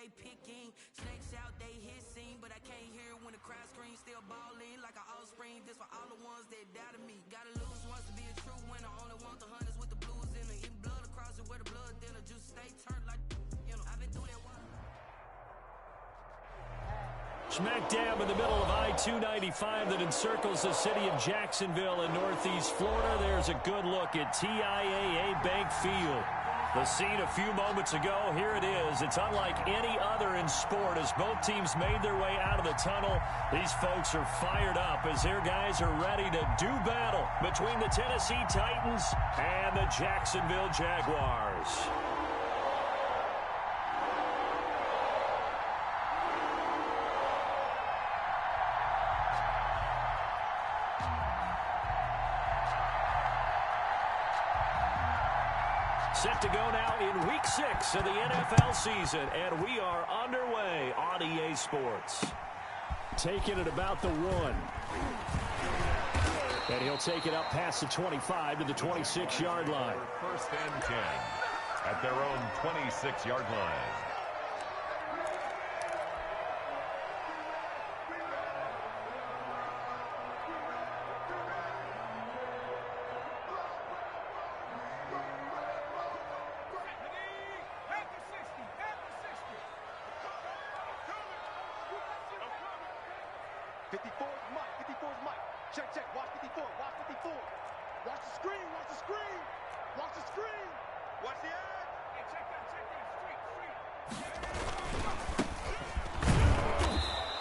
they picking. Snakes out, they hissing, but I can't hear when the crowd screams. Still balling like an offspring. This for all the ones that doubted me. Gotta lose once to be a true winner. Only want the hunters with the blues in it. Eating blood across it where the blood thinner. Just stay turned like, you know, I've been through that one. Smack dab in the middle of I-295 that encircles the city of Jacksonville in northeast Florida. There's a good look at TIAA Bank Field. The scene a few moments ago, here it is. It's unlike any other in sport as both teams made their way out of the tunnel. These folks are fired up as their guys are ready to do battle between the Tennessee Titans and the Jacksonville Jaguars. Set to go now in Week 6 of the NFL season, and we are underway on EA Sports. Taking it about the 1. And he'll take it up past the 25 to the 26-yard line. First and 10 at their own 26-yard line.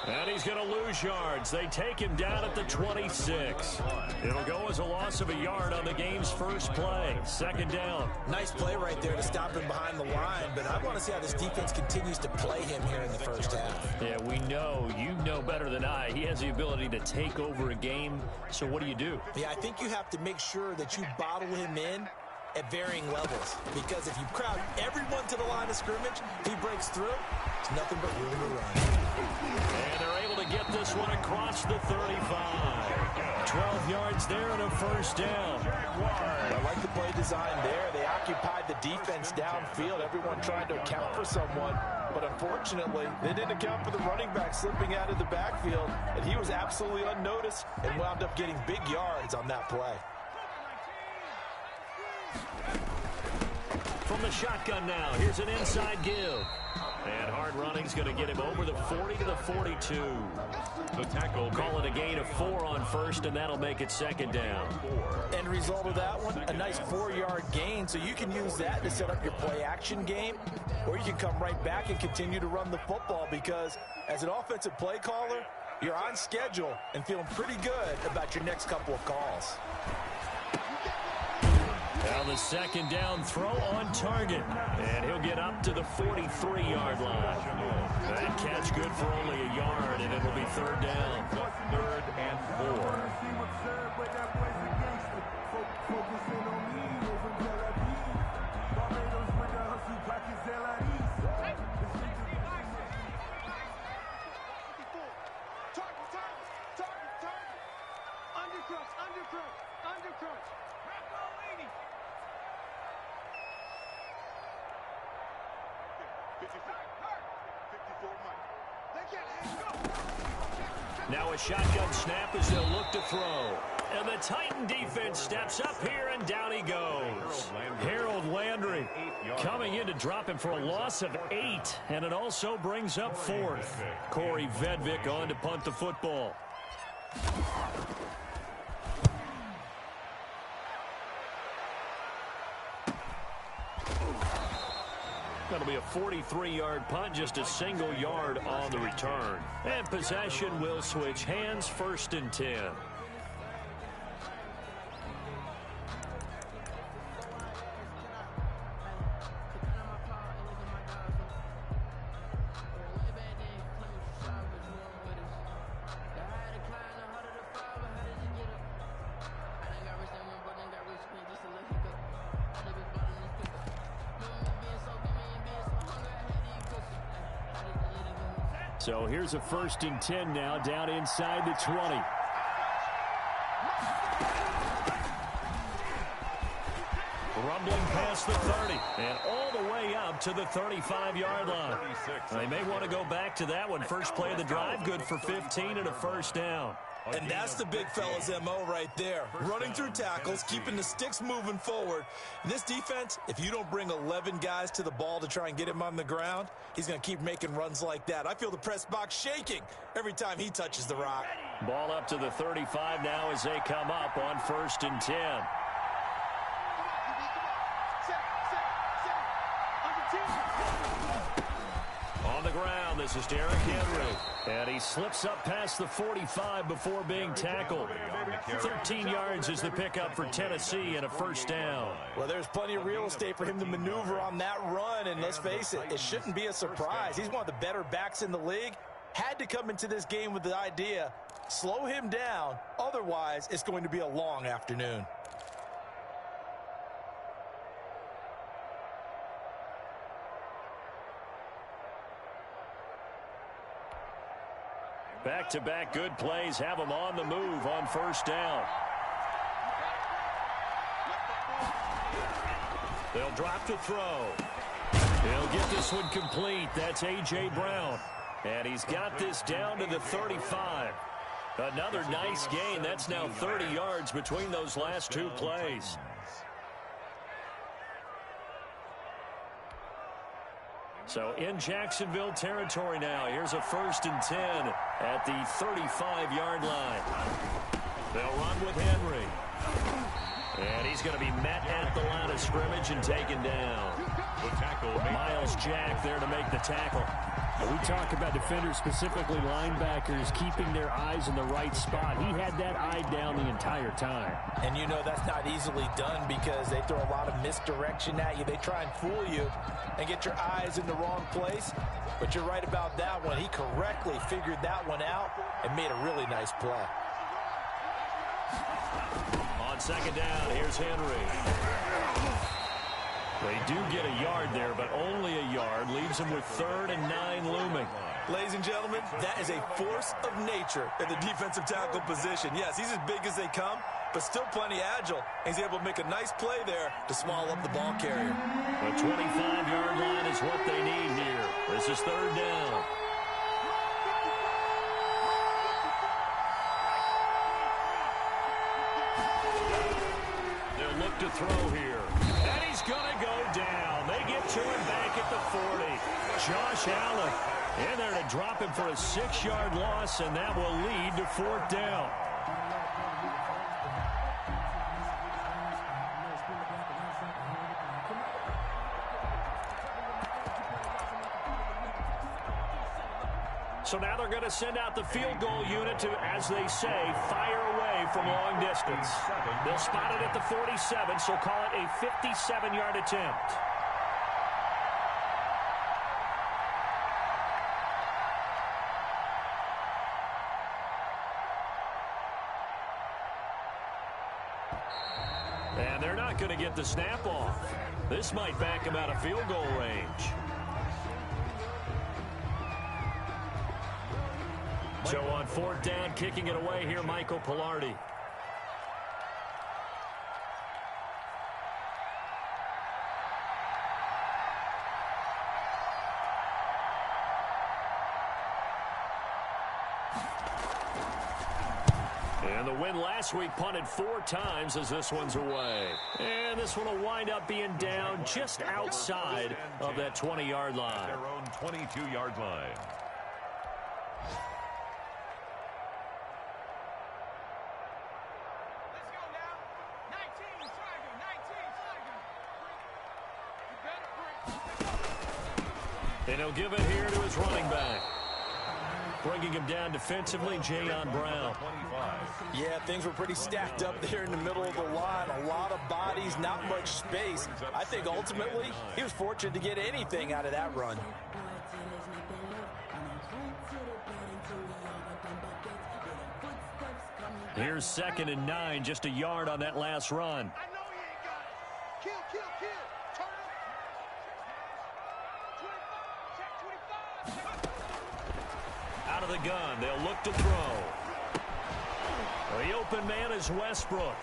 And he's going to lose yards. They take him down at the 26. It'll go as a loss of a yard on the game's first play. Second down. Nice play right there to stop him behind the line, but I want to see how this defense continues to play him here in the first half. Yeah, we know. You know better than I. He has the ability to take over a game. So what do? Yeah, I think you have to make sure that you bottle him in at varying levels, because if you crowd everyone to the line of scrimmage, he breaks through, it's nothing but room to run. And they're able to get this one across the 35. 12 yards there and a first down. I like the play design there. They occupied the defense downfield, everyone trying to account for someone, but unfortunately, they didn't account for the running back slipping out of the backfield, and he was absolutely unnoticed and wound up getting big yards on that play. From the shotgun now, here's an inside give. And hard running's going to get him over the 40 to the 42. The tackle. Call it a gain of 4 on first, and that'll make it second down. End result of that one, a nice 4-yard gain, so you can use that to set up your play-action game, or you can come right back and continue to run the football, because as an offensive play caller, you're on schedule and feeling pretty good about your next couple of calls. Now the second down throw on target. And he'll get up to the 43-yard line. That catch good for only a yard, and it'll be third down. Third and 4. Now a shotgun snap as they'll look to throw. And the Titan defense steps up here, and down he goes. Harold Landry coming in to drop him for a loss of 8. And it also brings up 4th. Corey Vedvik on to punt the football. That'll be a 43-yard punt, just a single yard on the return. And possession will switch hands, first and 10. So here's a first and 10 now, down inside the 20. Rumbling past the 30 and all the way up to the 35-yard line. They may want to go back to that one. First play of the drive, good for 15 and a first down. And that's the big fella's MO right there. Running through tackles, keeping the sticks moving forward. In this defense, if you don't bring 11 guys to the ball to try and get him on the ground, he's going to keep making runs like that. I feel the press box shaking every time he touches the rock. Ball up to the 35 now as they come up on 1st and 10. On the ground, this is Derrick Henry. And he slips up past the 45 before being tackled. 13 yards is the pickup for Tennessee and a first down. Well, there's plenty of real estate for him to maneuver on that run. And let's face it, it shouldn't be a surprise. He's one of the better backs in the league. Had to come into this game with the idea, slow him down. Otherwise, it's going to be a long afternoon. Back-to-back good plays have him on the move on first down. They'll drop to throw. He'll get this one complete. That's A.J. Brown. And he's got this down to the 35. Another nice gain. That's now 30 yards between those last two plays. So in Jacksonville territory now. Here's a 1st and 10 at the 35-yard line. They'll run with Henry. And he's going to be met at the line of scrimmage and taken down. The tackle, Miles Jack there to make the tackle. We talk about defenders, specifically linebackers, keeping their eyes in the right spot. He had that eye down the entire time. And you know that's not easily done because they throw a lot of misdirection at you. They try and fool you and get your eyes in the wrong place. But you're right about that one. He correctly figured that one out and made a really nice play. On second down, here's Henry. They do get a yard there, but only a yard. Leaves them with 3rd and 9 looming. Ladies and gentlemen, that is a force of nature in the defensive tackle position. Yes, he's as big as they come, but still plenty agile. He's able to make a nice play there to swallow up the ball carrier. The 25-yard line is what they need here. This is 3rd down. They'll look to throw here. And he's going to go down. They get to him back at the 40. Josh Allen in there to drop him for a 6-yard loss, and that will lead to 4th down. So now they're going to send out the field goal unit to, as they say, fire away from long distance. They'll spot it at the 47, so call it a 57-yard attempt. And they're not going to get the snap off. This might back him out of field goal range. So on 4th down, kicking it away here, Michael Pilardi. And the win last week punted 4 times as this one's away. And this one will wind up being down just outside of that 20-yard line. Their own 22-yard line. And he'll give it here to his running back. Bringing him down defensively, Jayon Brown. Yeah, things were pretty stacked up there in the middle of the line. A lot of bodies, not much space. I think ultimately he was fortunate to get anything out of that run. Here's 2nd and 9, just a yard on that last run. Out of the gun, they'll look to throw. The open man is Westbrook.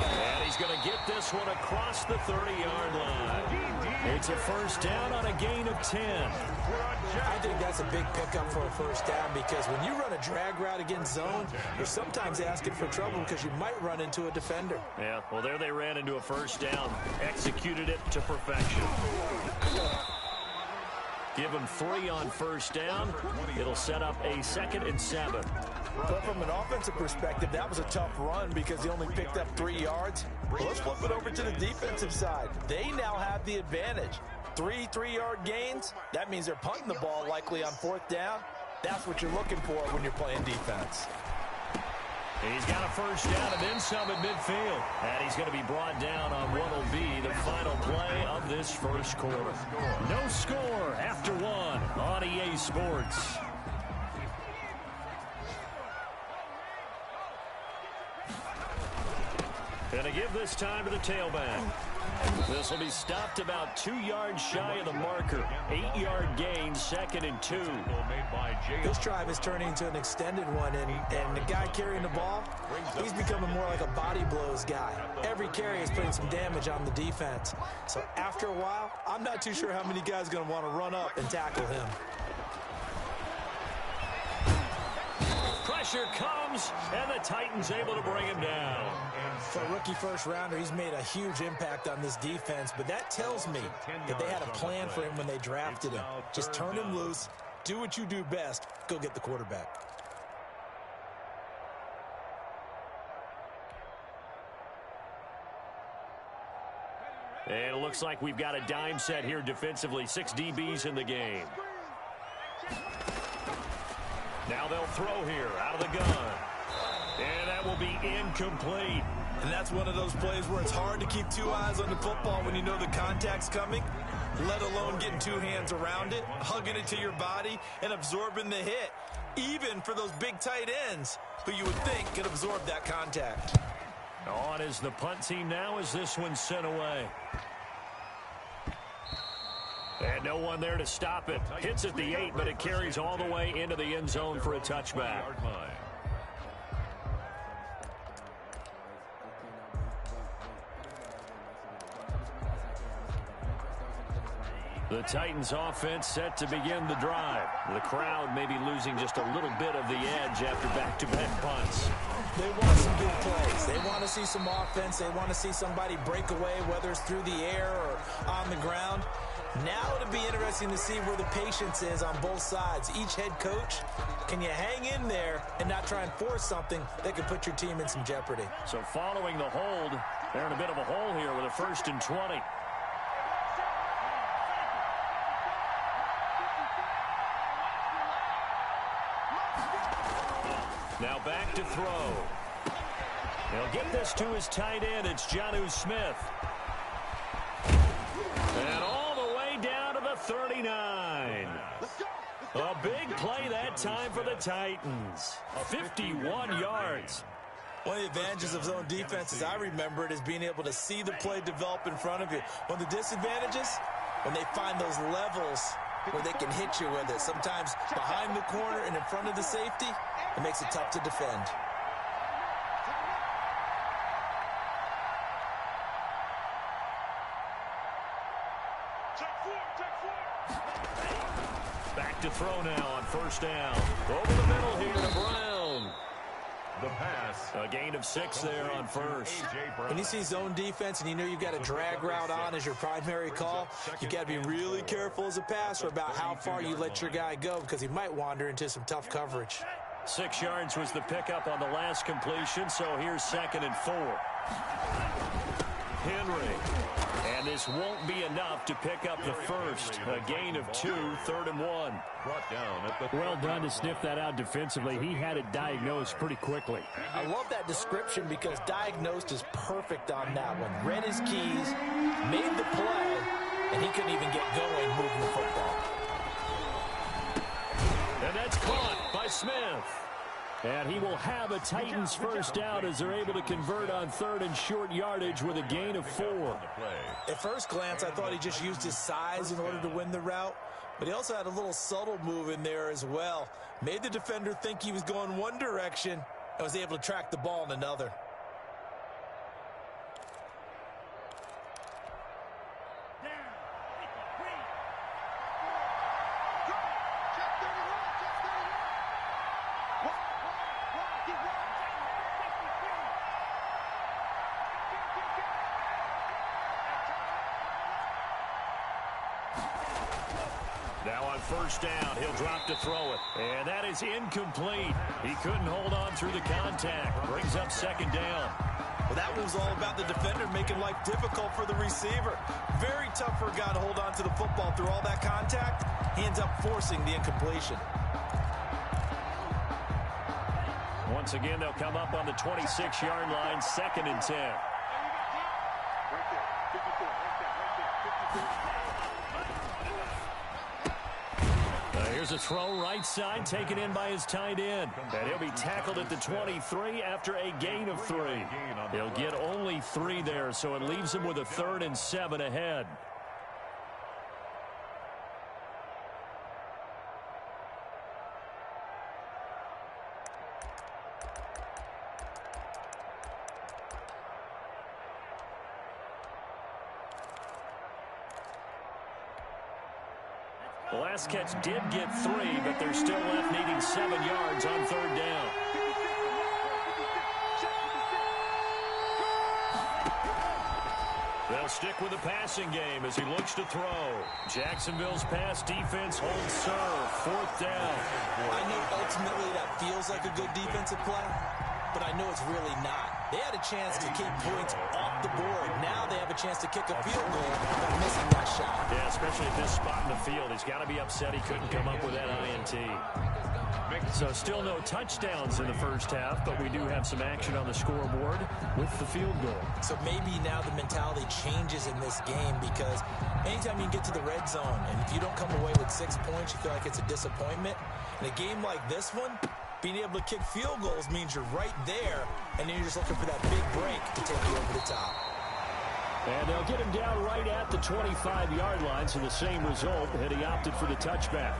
And And he's going to get this one across the 30-yard line. It's a first down on a gain of 10. I think that's a big pickup for a first down because when you run a drag route against zone, you're sometimes asking for trouble because you might run into a defender. Yeah, well, there they ran into a first down. Executed it to perfection. Give him 3 on first down. It'll set up a 2nd and 7. But from an offensive perspective, that was a tough run because he only picked up 3 yards. Well, let's flip it over to the defensive side. They now have the advantage. 3 3-yard gains. That means they're punting the ball likely on 4th down. That's what you're looking for when you're playing defense. He's got a first down and then some at midfield. And he's going to be brought down on what will be the final play of this first quarter. No score after 1 on EA Sports. Going to give this time to the tailback. This will be stopped about 2 yards shy of the marker. 8-yard gain, 2nd and 2. This drive is turning into an extended one, and the guy carrying the ball, he's becoming more like a body blows guy. Every carry is putting some damage on the defense. So after a while, I'm not too sure how many guys are going to want to run up and tackle him. Pressure comes, and the Titans able to bring him down. For a rookie first-rounder, he's made a huge impact on this defense, but that tells me that they had a plan for him when they drafted him. Just turn him loose, do what you do best, go get the quarterback. And it looks like we've got a dime set here defensively. 6 DBs in the game. Now they'll throw here out of the gun. And that will be incomplete. And that's one of those plays where it's hard to keep 2 eyes on the football when you know the contact's coming, let alone getting 2 hands around it, hugging it to your body, and absorbing the hit, even for those big tight ends who you would think could absorb that contact. On is the punt team now as this one's sent away. And no one there to stop it. Hits at the 8, but it carries all the way into the end zone for a touchback. The Titans offense set to begin the drive. The crowd may be losing just a little bit of the edge after back-to-back punts. They want some big plays. They want to see some offense. They want to see somebody break away, whether it's through the air or on the ground. Now it'll be interesting to see where the patience is on both sides. Each head coach, can you hang in there and not try and force something that could put your team in some jeopardy? So following the hold, they're in a bit of a hole here with a 1st and 20. Now back to throw. He'll get this to his tight end. It's Jonnu Smith. And all the way down to the 39. A big play that time for the Titans. 51 yards. One of the advantages of zone defense, as I remember it, is being able to see the play develop in front of you. One of the disadvantages, when they find those levels where they can hit you with it. Sometimes behind the corner and in front of the safety, it makes it tough to defend. Back to throw now on 1st down. Over the middle here to Brown. The pass. A gain of 6 there on 1st. When you see zone defense and you know you've got a drag route on as your primary call, you got to be really careful as a passer about how far you let your guy go because he might wander into some tough coverage. 6 yards was the pickup on the last completion, so here's 2nd and 4. Henry. And this won't be enough to pick up the first. A gain of 2, 3rd and 1. Brought down at the Well done to sniff that out defensively. He had it diagnosed pretty quickly. I love that description because diagnosed is perfect on that one. Read his keys, made the play, and he couldn't even get going moving the football. And that's caught by Smith. And he will have a Titans first down as they're able to convert on 3rd and short yardage with a gain of 4. At first glance, I thought he just used his size in order to win the route, but he also had a little subtle move in there as well. Made the defender think he was going one direction and was able to track the ball in another. Now on first down, he'll drop to throw it. And that is incomplete. He couldn't hold on through the contact. Brings up second down. Well, that was all about the defender making life difficult for the receiver. Very tough for a guy to hold on to the football through all that contact. He ends up forcing the incompletion. Once again, they'll come up on the 26-yard line, 2nd and 10. Here's a throw right side, taken in by his tight end. And he'll be tackled at the 23 after a gain of 3. He'll get only 3 there, so it leaves him with a 3rd and 7 ahead. The last catch did get 3, but they're still left needing 7 yards on 3rd down. They'll stick with the passing game as he looks to throw. Jacksonville's pass defense holds serve. 4th down. I know ultimately that feels like a good defensive play, but I know it's really not. They had a chance to keep points off the board. Now they have a chance to kick a field goal by missing that shot. Yeah, especially at this spot in the field. He's got to be upset he couldn't come up with that INT. So still no touchdowns in the first half, but we do have some action on the scoreboard with the field goal. So maybe now the mentality changes in this game, because anytime you can get to the red zone, and if you don't come away with 6 points, you feel like it's a disappointment. In a game like this one, being able to kick field goals means you're right there, and then you're just looking for that big break to take you over the top. And they'll get him down right at the 25-yard line, so the same result, and he opted for the touchback.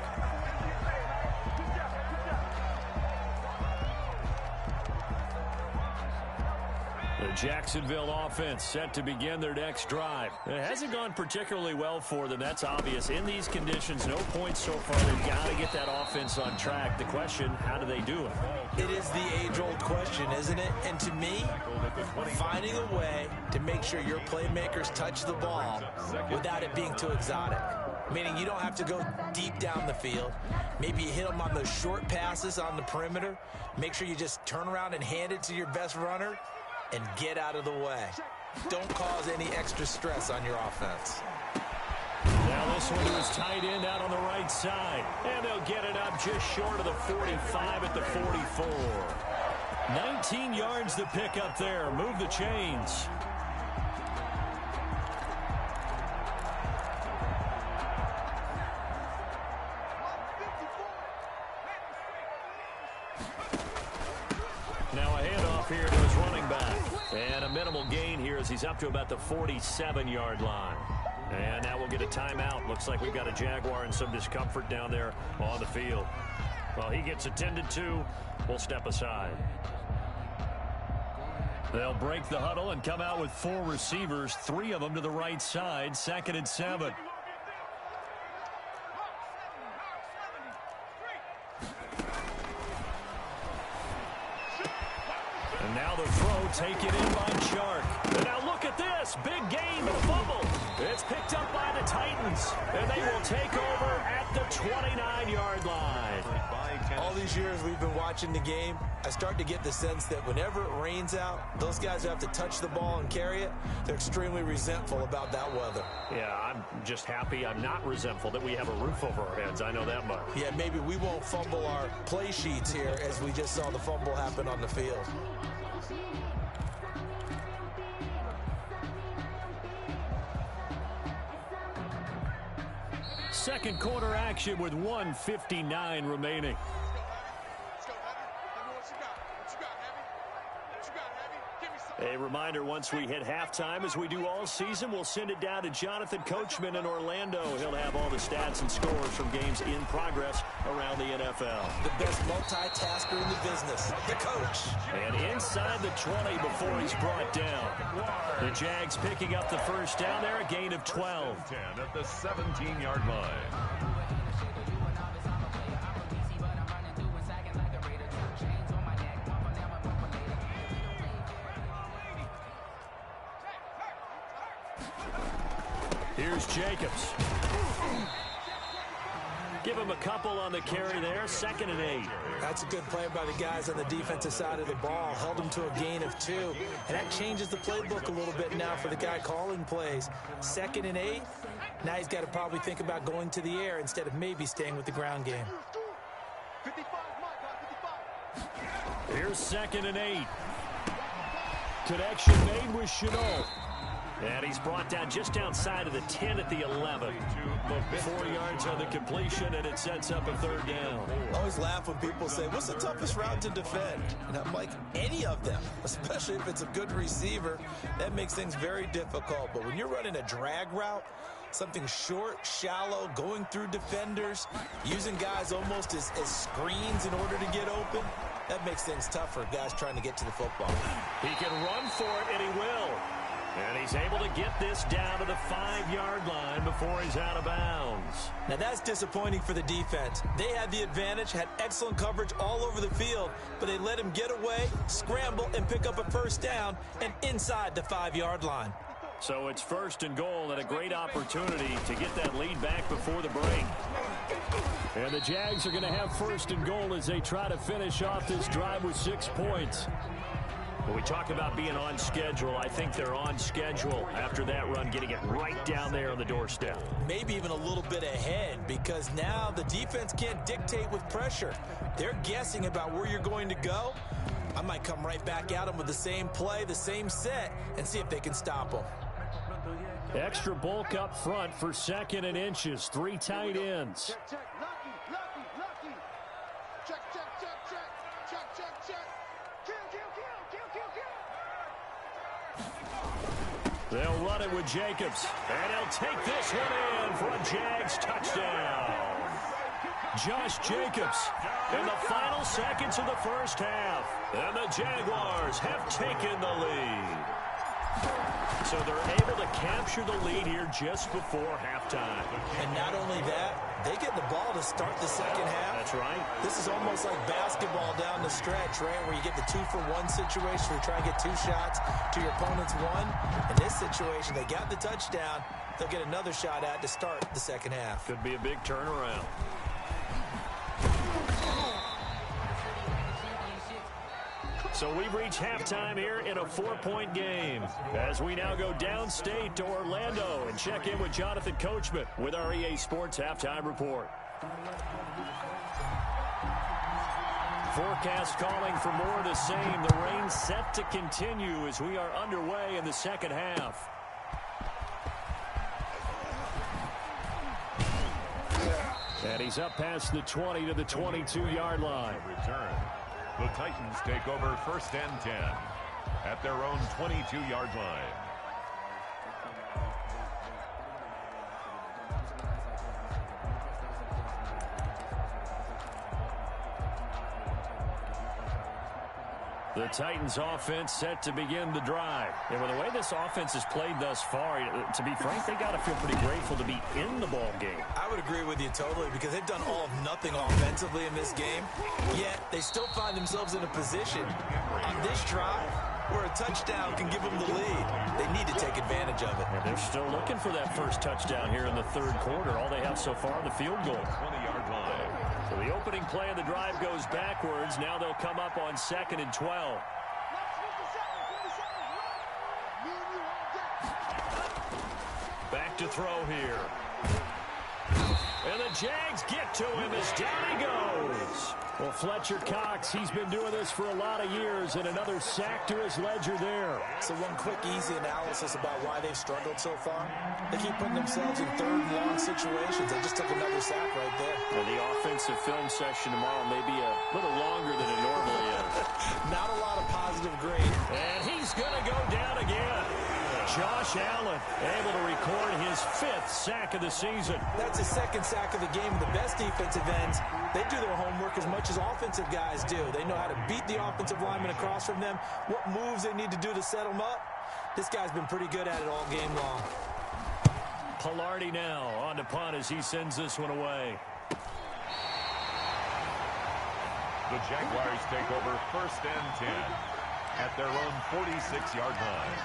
The Jacksonville offense set to begin their next drive. It hasn't gone particularly well for them. That's obvious. In these conditions, no points so far. They've got to get that offense on track. The question, how do they do it? It is the age-old question, isn't it? And to me, finding a way to make sure your playmakers touch the ball without it being too exotic. Meaning you don't have to go deep down the field. Maybe you hit them on those short passes on the perimeter. Make sure you just turn around and hand it to your best runner and get out of the way. Don't cause any extra stress on your offense. Now this one to his tight end out on the right side. And they'll get it up just short of the 45 at the 44. 19 yards to pick up there. Move the chains. Now a handoff here to his running back. And a minimal gain here as he's up to about the 47-yard line. And now we'll get a timeout. Looks like we've got a Jaguar in some discomfort down there on the field. Well, he gets attended to. We'll step aside. They'll break the huddle and come out with 4 receivers, 3 of them to the right side, 2nd and 7. And now the throw taken in by Chark. And now look at this. Big gain, the fumble. It's picked up by the Titans. And they will take over at the 29-yard line. All these years we've been watching the game, I start to get the sense that whenever it rains out, those guys who have to touch the ball and carry it, they're extremely resentful about that weather. Yeah, I'm just happy I'm not resentful that we have a roof over our heads. I know that much. Yeah, maybe we won't fumble our play sheets here as we just saw the fumble happen on the field. Second quarter action with 1:59 remaining. A reminder, once we hit halftime, as we do all season, we'll send it down to Jonathan Coachman in Orlando. He'll have all the stats and scores from games in progress around the NFL. The best multitasker in the business, the coach. And inside the 20 before he's brought down. The Jags picking up the first down there, a gain of 12. 10 at the 17-yard line. Here's Jacobs. Give him a couple on the carry there, 2nd and 8. That's a good play by the guys on the defensive side of the ball. Held him to a gain of 2. And that changes the playbook a little bit now for the guy calling plays. 2nd and 8. Now he's got to probably think about going to the air instead of maybe staying with the ground game. Here's 2nd and 8. Connection made with Chenault. And he's brought down just outside of the 10 at the 11. 4 yards on the completion, and it sets up a 3rd down. I always laugh when people say, what's the toughest route to defend? And I'm like, any of them, especially if it's a good receiver. That makes things very difficult. But when you're running a drag route, something short, shallow, going through defenders, using guys almost as screens in order to get open, that makes things tough for guys trying to get to the football. He can run for it, and he will. And he's able to get this down to the 5-yard line before he's out of bounds. Now that's disappointing for the defense. They had the advantage, had excellent coverage all over the field, but they let him get away, scramble, and pick up a 1st down and inside the 5-yard line. So it's 1st and goal and a great opportunity to get that lead back before the break. And the Jags are going to have 1st and goal as they try to finish off this drive with 6 points. When we talk about being on schedule, I think they're on schedule after that run, getting it right down there on the doorstep. Maybe even a little bit ahead, because now the defense can't dictate with pressure. They're guessing about where you're going to go. I might come right back at them with the same play, the same set, and see if they can stop them. Extra bulk up front for 2nd and inches. 3 tight ends. They'll run it with Jacobs. And he'll take this one in for a Jags touchdown. Josh Jacobs in the final seconds of the 1st half. And the Jaguars have taken the lead. So they're able to capture the lead here just before halftime. And not only that, they get the ball to start the 2nd half. That's right. This is almost like basketball down the stretch, right, where you get the 2-for-1 situation where you try to get 2 shots to your opponent's 1. In this situation, they got the touchdown. They'll get another shot at to start the 2nd half. Could be a big turnaround. So we've reached halftime here in a 4-point game as we now go downstate to Orlando and check in with Jonathan Coachman with our EA Sports Halftime Report. Forecast calling for more of the same. The rain set to continue as we are underway in the 2nd half. And he's up past the 20 to the 22-yard line. Return. The Titans take over 1st and 10 at their own 22-yard line. The Titans offense set to begin the drive. And with the way this offense has played thus far, to be frank, they got to feel pretty grateful to be in the ball game. I would agree with you totally, because they've done all of nothing offensively in this game, yet they still find themselves in a position on this drive where a touchdown can give them the lead. They need to take advantage of it. And they're still looking for that 1st touchdown here in the 3rd quarter. All they have so far, the field goal. 20-yard line. So the opening play of the drive goes backwards. Now they'll come up on 2nd and 12. Back to throw here. And the Jags get to him as down he goes. Well, Fletcher Cox, he's been doing this for a lot of years, and another sack to his ledger there. So one quick, easy analysis about why they've struggled so far. They keep putting themselves in 3rd and long situations. They just took another sack right there. And the offensive film session tomorrow may be a little longer than it normally is. Not a lot of positive grade. And he's going to go down again. Josh Allen able to record his 5th sack of the season. That's his 2nd sack of the game. The best defensive ends, they do their homework as much as offensive guys do. They know how to beat the offensive lineman across from them, what moves they need to do to set them up. This guy's been pretty good at it all game long. Pilardi now on to punt as he sends this one away. The Jaguars take over 1st and 10 at their own 46-yard line.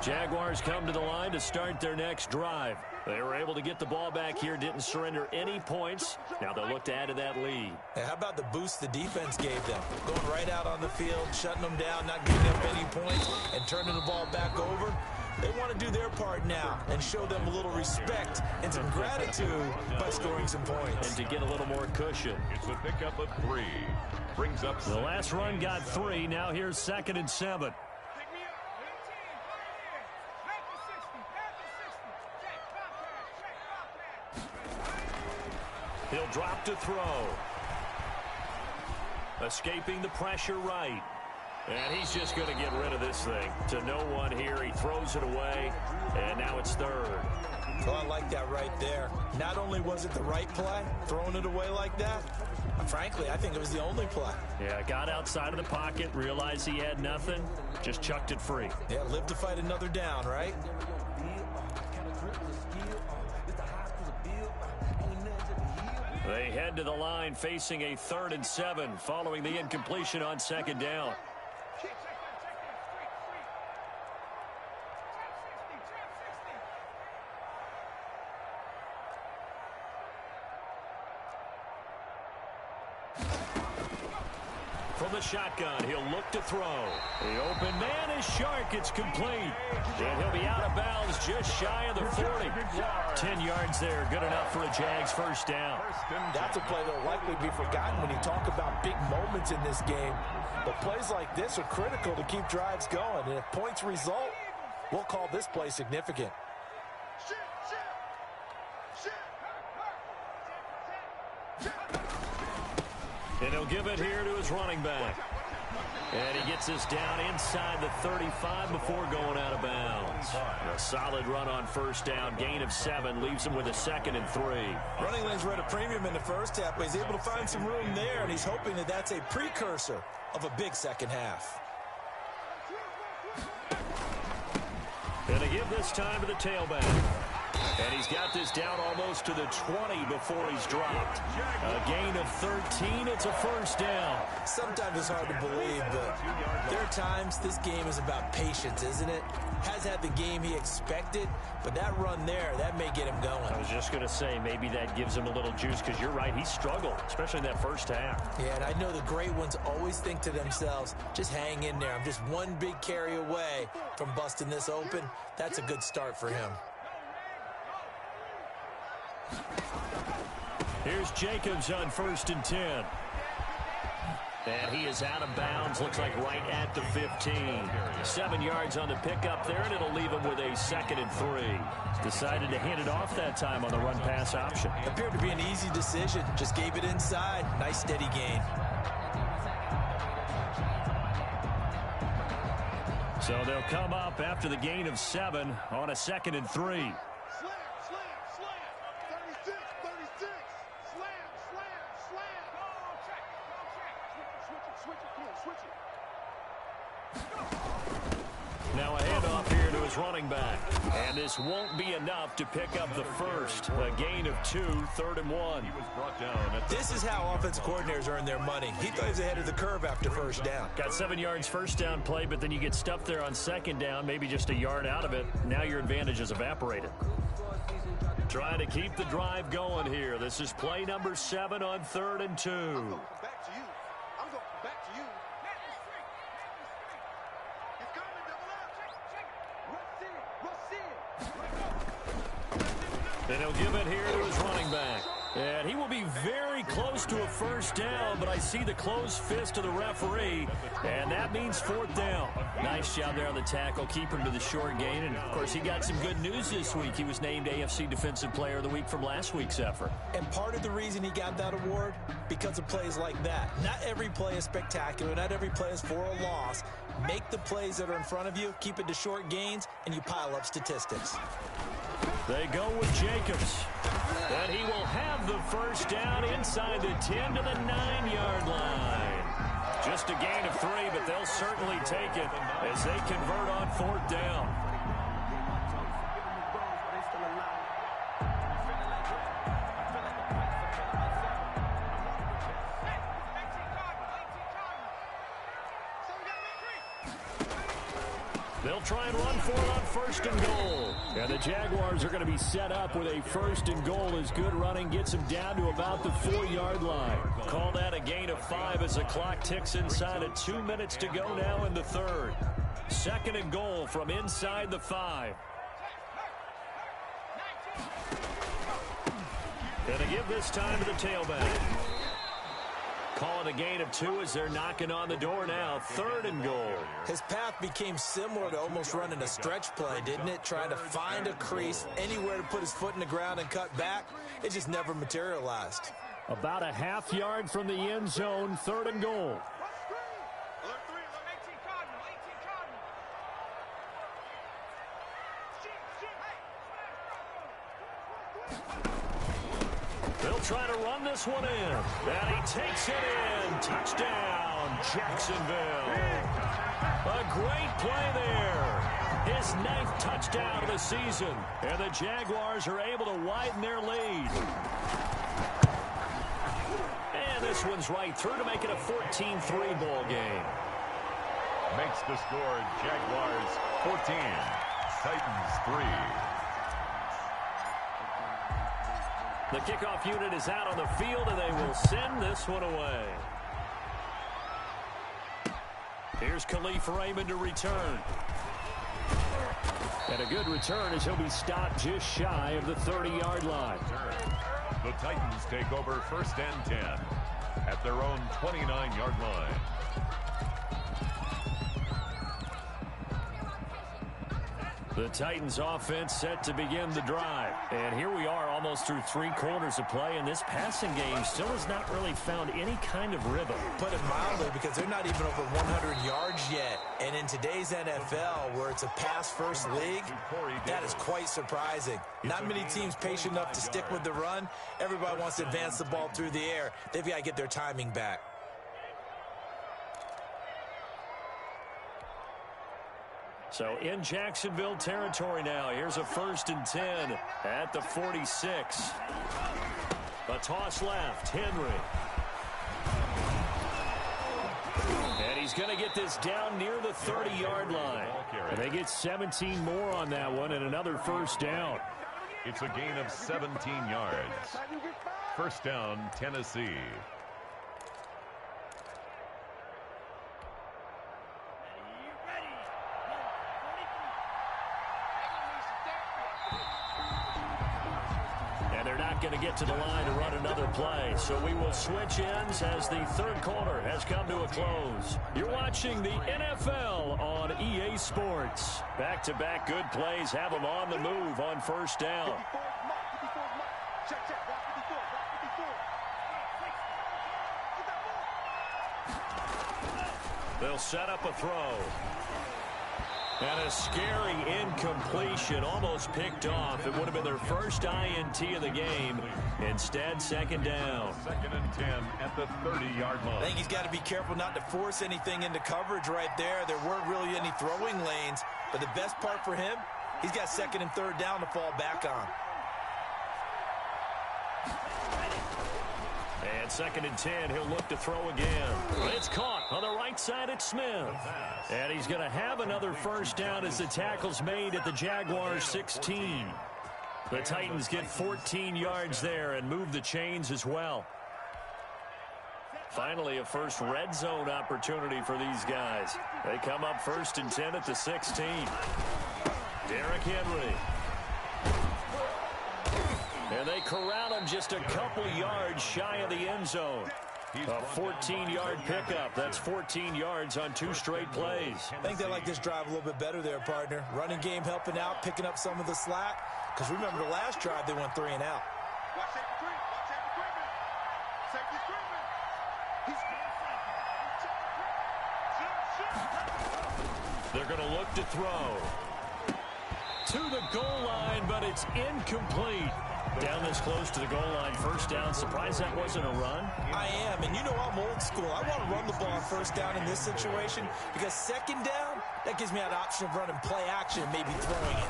Jaguars come to the line to start their next drive. They were able to get the ball back here, didn't surrender any points. Now they'll look to add to that lead. Hey, how about the boost the defense gave them? Going right out on the field, shutting them down, not giving up any points, and turning the ball back over. They want to do their part now and show them a little respect and some gratitude by scoring some points. And to get a little more cushion. It's a pickup of 3. Brings up the last run got 3. Now here's 2nd and 7. He'll drop to throw. Escaping the pressure right. And he's just going to get rid of this thing. To no one here. He throws it away. And now it's 3rd. Oh, I like that right there. Not only was it the right play, throwing it away like that, frankly, I think it was the only play. Yeah, got outside of the pocket, realized he had nothing, just chucked it free. Yeah, live to fight another down, right? They head to the line facing a 3rd and 7 following the incompletion on 2nd down. From the shotgun, he'll look to throw. The open man is Shark. It's complete. And he'll be out of bounds just shy of the 40. 10 yards there. Good enough for a Jags first down. That's a play that will likely be forgotten when you talk about big moments in this game. But plays like this are critical to keep drives going. And if points result, we'll call this play significant. And he'll give it here to his running back. And he gets us down inside the 35 before going out of bounds. A solid run on first down. Gain of 7 leaves him with a 2nd and 3. Running lanes were at a premium in the first half, but he's able to find some room there, and he's hoping that that's a precursor of a big second half. Gonna give this time to the tailback. And he's got this down almost to the 20 before he's dropped. A gain of 13. It's a first down. Sometimes it's hard to believe, but there are times this game is about patience, isn't it? Has had the game he expected, but that run there, that may get him going. I was just going to say, maybe that gives him a little juice, because you're right, he struggled, especially in that first half. Yeah, and I know the great ones always think to themselves, just hang in there. I'm just one big carry away from busting this open. That's a good start for him. Here's Jacobs on 1st and 10. And he is out of bounds, looks like right at the 15. 7 yards on the pickup there, and it'll leave him with a 2nd and 3. Decided to hand it off that time on the run-pass option. Appeared to be an easy decision. Just gave it inside. Nice steady gain. So they'll come up after the gain of 7 on a 2nd and 3. Now a handoff here to his running back. And this won't be enough to pick up the first. A gain of 2, 3rd and 1. He was brought down. This is how offensive coordinators earn their money. He thought he was ahead of the curve after first down. Got 7 yards first down play, but then you get stuffed there on 2nd down, maybe just a yard out of it. Now your advantage is evaporated. Trying to keep the drive going here. This is play number 7 on 3rd and 2. And he'll give it here to his running back. And he will be very close to a first down, but I see the closed fist of the referee, and that means 4th down. Nice job there on the tackle, keep him to the short gain, and, of course, he got some good news this week. He was named AFC Defensive Player of the Week from last week's effort. And part of the reason he got that award, because of plays like that. Not every play is spectacular. Not every play is for a loss. Make the plays that are in front of you, keep it to short gains, and you pile up statistics. They go with Jacobs. And he will have the first down inside the 10 to the 9-yard line. Just a gain of 3, but they'll certainly take it as they convert on 4th down. They'll try and run for it on first and goal. And the Jaguars are going to be set up with a first and goal as good running gets them down to about the 4-yard line. Call that a gain of 5 as the clock ticks inside of 2 minutes to go now in the third. Second and goal from inside the 5. And they give this time to the tailback. Call it a gain of 2 as they're knocking on the door now. Third and goal. His path became similar to almost running a stretch play, didn't it? Trying to find a crease, anywhere to put his foot in the ground and cut back. It just never materialized. About a half yard from the end zone, third and goal. They'll try to run this one in. And he takes it in. Touchdown, Jacksonville. A great play there. His 9th touchdown of the season. And the Jaguars are able to widen their lead. And this one's right through to make it a 14-3 ball game. Makes the score Jaguars 14, Titans 3. The kickoff unit is out on the field, and they will send this one away. Here's Khalif Raymond to return. And a good return as he'll be stopped just shy of the 30-yard line. The Titans take over first and 10 at their own 29-yard line. The Titans offense set to begin the drive. And here we are almost through 3 quarters of play, and this passing game still has not really found any kind of rhythm. Put it mildly, because they're not even over 100 yards yet. And in today's NFL, where it's a pass-first league, that is quite surprising. Not many teams patient enough to stick with the run. Everybody wants to advance the ball through the air. They've got to get their timing back. So in Jacksonville territory now. Here's a first and 10 at the 46. A toss left. Henry. And he's going to get this down near the 30-yard line. And they get 17 more on that one and another first down. It's a gain of 17 yards. First down, Tennessee. Going to get to the line to run another play. So we will switch ends as the third quarter has come to a close. You're watching the NFL on EA Sports. Back-to-back good plays have them on the move on first down. They'll set up a throw. And a scary incompletion, almost picked off. It would have been their first INT of the game. Instead, second down. Second and 10 at the 30-yard line. I think he's got to be careful not to force anything into coverage right there. There weren't really any throwing lanes. But the best part for him, he's got second and third down to fall back on. And second and 10, he'll look to throw again. It's caught on the right side at Smith. And he's going to have another first down as the tackle's made at the Jaguars 16. The Titans get 14 yards there and move the chains as well. Finally, a first red zone opportunity for these guys. They come up first and 10 at the 16. Derrick Henry. And they corral him just a couple yards shy of the end zone. A 14-yard pickup. That's 14 yards on 2 straight plays. I think they like this drive a little bit better there, partner. Running game helping out, picking up some of the slack. Because remember, the last drive, they went 3 and out. They're going to look to throw. To the goal line, but it's incomplete. Down this close to the goal line, first down. Surprised that wasn't a run? I am, and you know I'm old school. I want to run the ball on first down in this situation because second down, that gives me an option of running play action and maybe throwing it.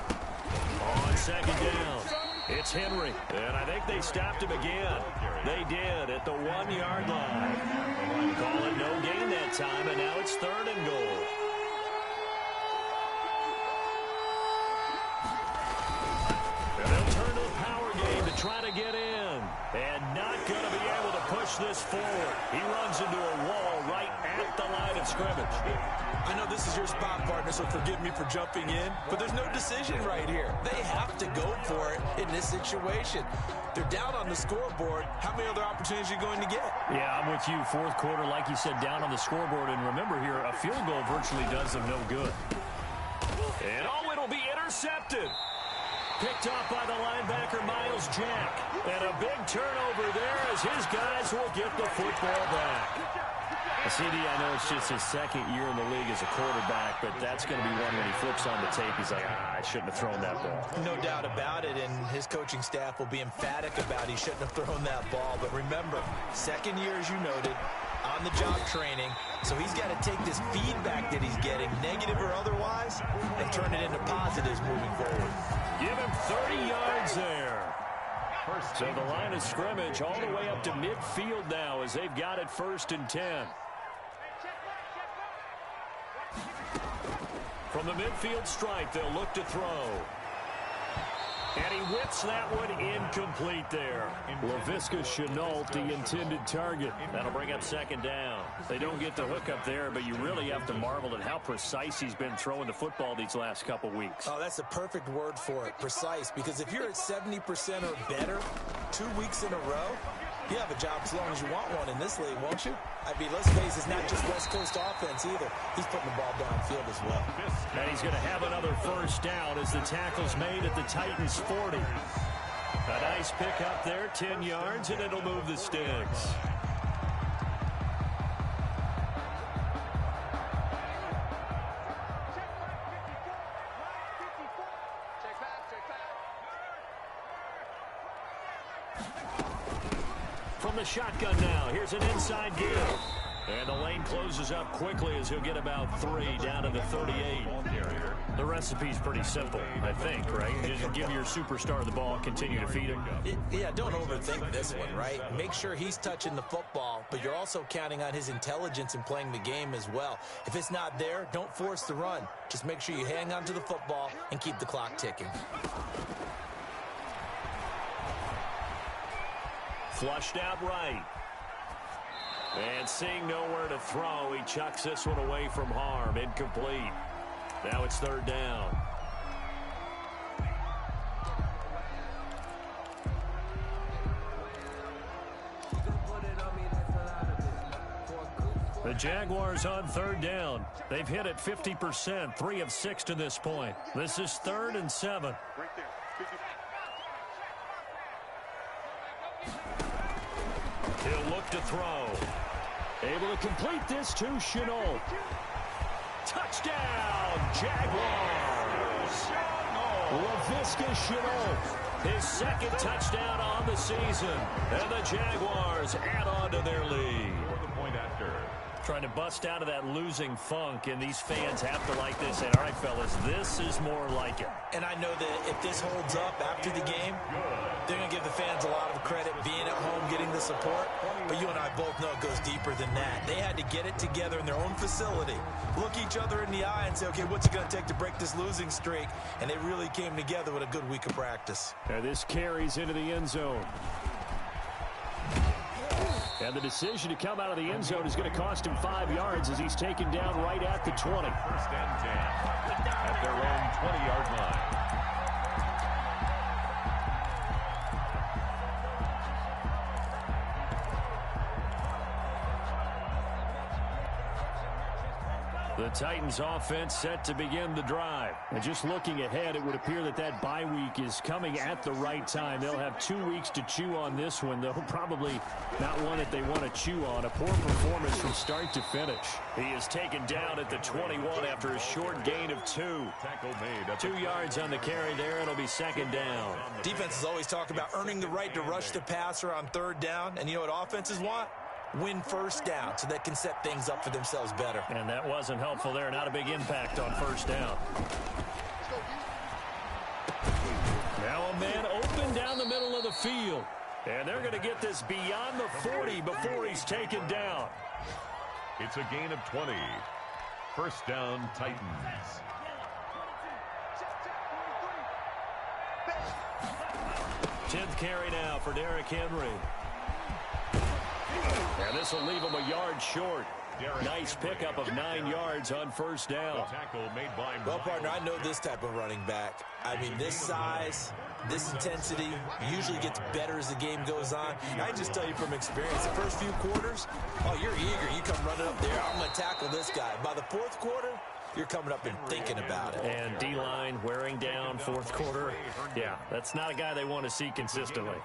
On second down, it's Henry. And I think they stopped him again. They did at the 1-yard line. Call it no gain that time, and now it's third and goal. push this forward. He runs into a wall right at the line of scrimmage. I know this is your spot, partner, so forgive me for jumping in, but there's no decision right here. They have to go for it in this situation. They're down on the scoreboard. How many other opportunities are you going to get? Yeah, I'm with you. Fourth quarter, like you said, down on the scoreboard. And remember here, a field goal virtually does them no good. And it'll be intercepted. Picked off by the linebacker, Miles Jack. And a big turnover there as his guys will get the football back. CD, I know it's just his second year in the league as a quarterback, but that's going to be one when he flips on the tape. He's like, I shouldn't have thrown that ball. No doubt about it, and his coaching staff will be emphatic about he shouldn't have thrown that ball. But remember, second year, as you noted, on-the-job training, so he's got to take this feedback that he's getting, negative or otherwise, and turn it into positives moving forward. Give him 30 yards there. So the line of scrimmage all the way up to midfield now as they've got it 1st and 10. From the midfield stripe, they'll look to throw. And he whips that one incomplete there. Laviska Shenault, the intended target. That'll bring up 2nd down. They don't get the hook up there, but you really have to marvel at how precise he's been throwing the football these last couple weeks. Oh, that's the perfect word for it, precise, because if you're at 70% or better 2 weeks in a row, you have a job as long as you want one in this league, won't you? I mean, let's face it, it's not just West Coast offense either. He's putting the ball downfield as well. And he's going to have another 1st down as the tackle's made at the Titans' 40. A nice pick up there, 10 yards, and it'll move the sticks. From the shotgun now, here's an inside give. And the lane closes up quickly as he'll get about 3 down to the 38. The recipe's pretty simple, I think, right? Just give your superstar the ball, continue to feed him. Yeah, don't overthink this one, right? Make sure he's touching the football, but you're also counting on his intelligence in playing the game as well. If it's not there, don't force the run. Just make sure you hang on to the football and keep the clock ticking. Flushed out right. And seeing nowhere to throw, he chucks this one away from harm. Incomplete. Now it's 3rd down. The Jaguars on 3rd down. They've hit it 50%, 3 of 6 to this point. This is 3rd and 7. He'll look to throw. Able to complete this to Shenault. Touchdown, Jaguars! Laviska Shenault, his 2nd touchdown on the season. And the Jaguars add on to their lead. Trying to bust out of that losing funk, and these fans have to like this. And all right, fellas, this is more like it. And I know that if this holds up after the game, they're going to give the fans a lot of credit being at home, getting the support. But you and I both know it goes deeper than that. They had to get it together in their own facility, look each other in the eye and say, okay, what's it going to take to break this losing streak? And they really came together with a good week of practice. And this carries into the end zone. And the decision to come out of the end zone is going to cost him 5 yards as he's taken down right at the 20. 1st and 10 at their own 20-yard line. The Titans offense set to begin the drive. And just looking ahead, it would appear that that bye week is coming at the right time. They'll have 2 weeks to chew on this one, though probably not one that they want to chew on. A poor performance from start to finish. He is taken down at the 21 after a short gain of 2. 2 yards on the carry there. It'll be 2nd down. Defenses always talk about earning the right to rush the passer on 3rd down. And you know what offenses want? Win 1st down so they can set things up for themselves better. And that wasn't helpful there. Not a big impact on 1st down. Now a man open down the middle of the field. And they're going to get this beyond the 40 before he's taken down. It's a gain of 20. 1st down, Titans. Tenth carry now for Derrick Henry. And this will leave him a yard short. Nice pickup of 9 yards on first down. Well, partner, I know this type of running back. I mean, this size, this intensity usually gets better as the game goes on. I can just tell you from experience, the first few quarters, oh, you're eager. You come running up there, I'm going to tackle this guy. By the fourth quarter, you're coming up and thinking about it. And D-line wearing down fourth quarter. Yeah, that's not a guy they want to see consistently.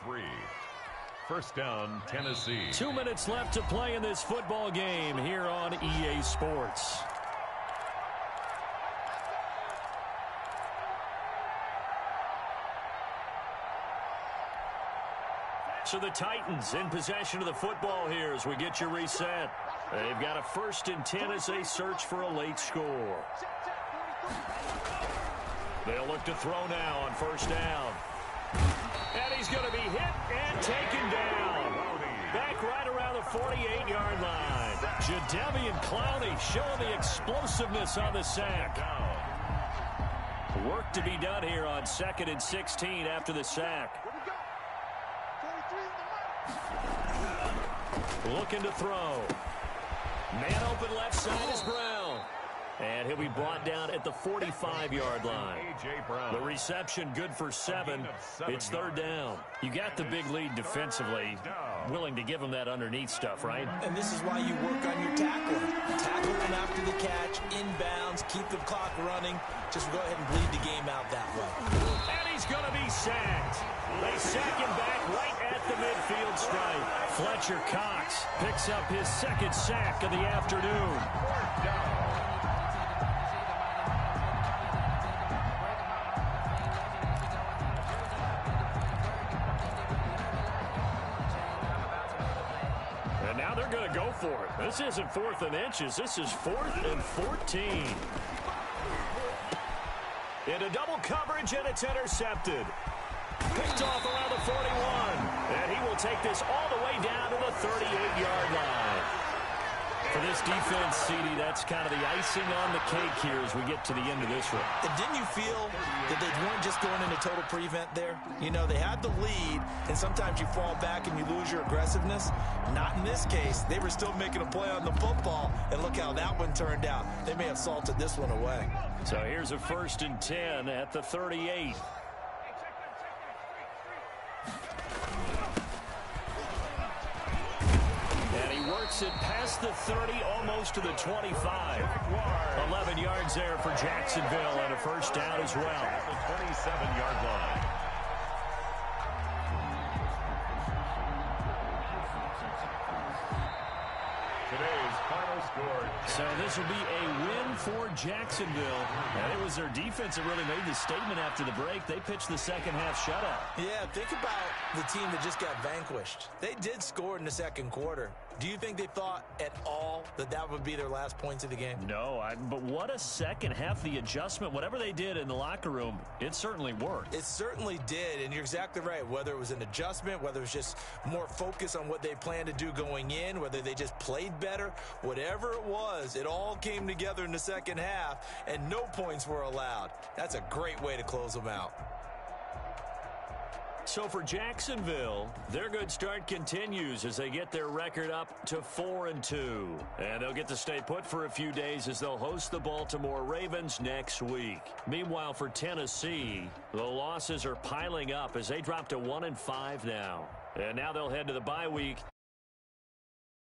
First down, Tennessee. 2 minutes left to play in this football game here on EA Sports. So the Titans in possession of the football here as we get you reset. They've got a 1st and 10 as they search for a late score. They'll look to throw now on first down. And he's going to be hit and taken down. Back right around the 48-yard line. Jadeveon Clowney showing the explosiveness on the sack. Work to be done here on 2nd and 16 after the sack. Looking to throw. Man open left side is Brown. And he'll be brought down at the 45-yard line. The reception good for 7. It's 3rd down. You got the big lead defensively. Willing to give him that underneath stuff, right? And this is why you work on your tackling. Tackle them after the catch, inbounds, keep the clock running. Just go ahead and bleed the game out that way. And he's going to be sacked. They sack him back right at the midfield stripe. Fletcher Cox picks up his 2nd sack of the afternoon. Going to go for it. This isn't 4th and inches. This is 4th and 14. Into double coverage, and it's intercepted. Picked off around the 41. And he will take this all the way down to the 38-yard line. For this defense, CD, that's kind of the icing on the cake here as we get to the end of this one. And didn't you feel that they weren't just going into total prevent there? You know, they had the lead, and sometimes you fall back and you lose your aggressiveness. Not in this case. They were still making a play on the football, and look how that one turned out. They may have salted this one away. So here's a 1st and 10 at the 38. Works it past the 30, almost to the 25. 11 yards there for Jacksonville, and a 1st down as well. At the 27-yard line. Today's final score. So this will be a win for Jacksonville. And it was their defense that really made the statement after the break. They pitched the second half shutout. Yeah, think about the team that just got vanquished. They did score in the 2nd quarter. Do you think they thought at all that that would be their last points of the game? No, but what a second half. The adjustment, whatever they did in the locker room, it certainly worked. It certainly did, and you're exactly right. Whether it was an adjustment, whether it was just more focus on what they planned to do going in, whether they just played better, whatever it was, it all came together in the second half, and no points were allowed. That's a great way to close them out. So for Jacksonville, their good start continues as they get their record up to 4-2. And they'll get to stay put for a few days as they'll host the Baltimore Ravens next week. Meanwhile, for Tennessee, the losses are piling up as they drop to 1-5 now. And now they'll head to the bye week